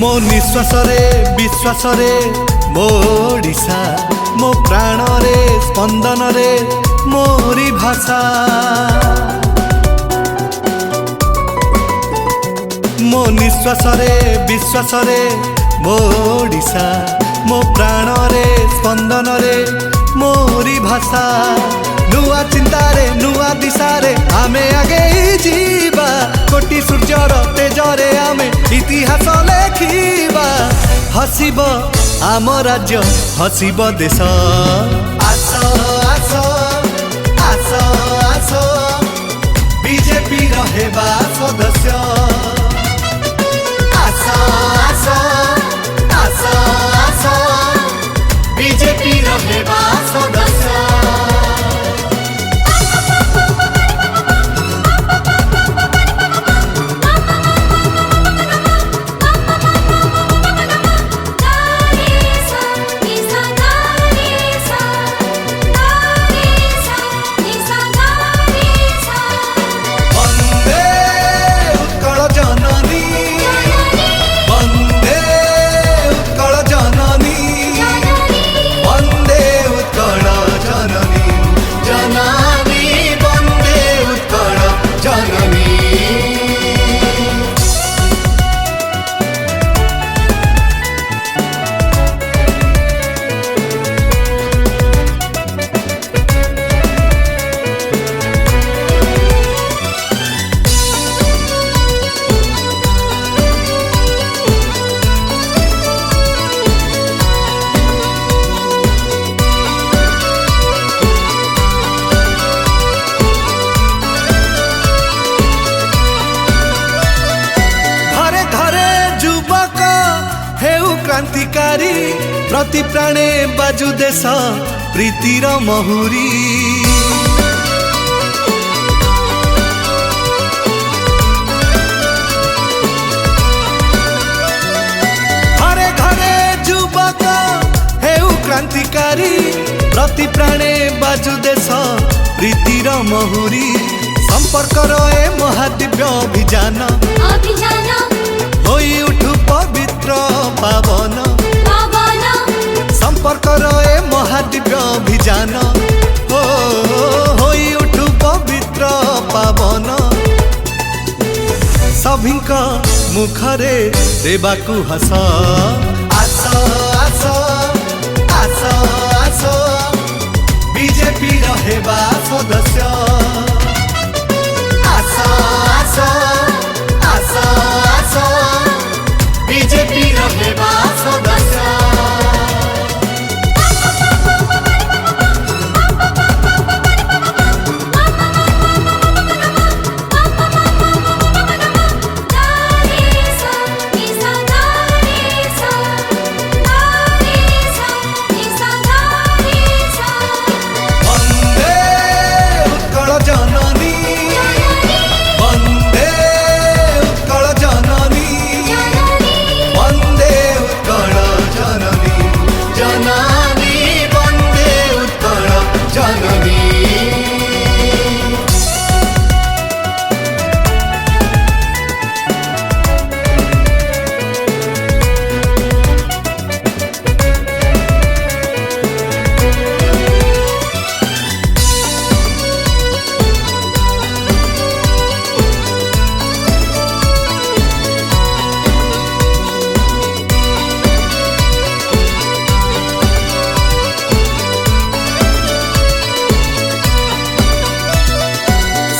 मो निश्वास रे विश्वास रे मो ओडिशा मो प्राण रे स्पंदन रे मोरी भाषा मो निश्वास रे विश्वास रे मो ओडिशा मो प्राण रे स्पंदन रे मोरी भाषा नुआ चिंता रे नुआ दिशा रे आमे आगे जीवा कोटि सूर्यर तेजरे आमे इतिहास लेखिबा हसिब आम राज्य हसिब देश आस आस आस आस बीजेपी रहेबा सदस्य आस आस आस आस बीजेपी रहेबा सदस्य क्रांतिकारी प्रति प्राणे बाजू देश प्रीतिर महुरी घरे घरे युवक हेउ क्रांतिकारी प्रति प्राणे बाजू देश प्रीतिर महुरी संपर्क ए महादिव्य अभियान होई उठु पवित्र पावन संपर्क ए महादिव्य अभियान होई उठु पवित्र पावन सभिंक मुखरे देवाकू हस आस आस आस आस बीजेपी रहेबा सदस्य आस आस आस आस बीजेपी रहेबा सदस्य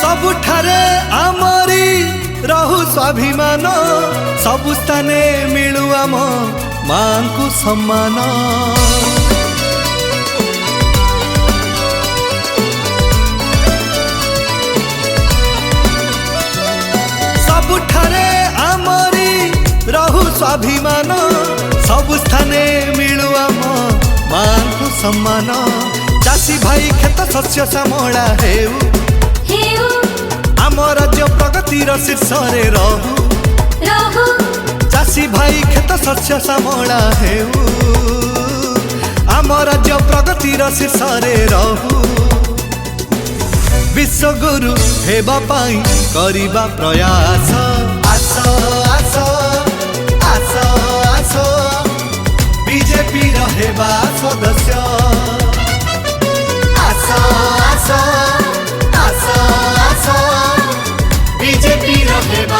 सबुठारे आमरी रहु स्वाभिमान सबु स्थाने मिलु आम मांकु सम्मान सबुठारे आमरी रहु स्वाभिमान सबु स्थाने मिलु आम मांकु सम्मान चासी भाई खेत शस्य श्यामला हेउ आम राज्य प्रगतिर शीर्ष रे रहु चासी भाई खेत शस्य श्यामला हेउ आम राज्य प्रगतिर शीर्ष रे रहु विश्वगुरु हेबा पाई करिबा प्रयास आस आस आस हेबा सदस्य आस आस आस आस बीजेपी हेबा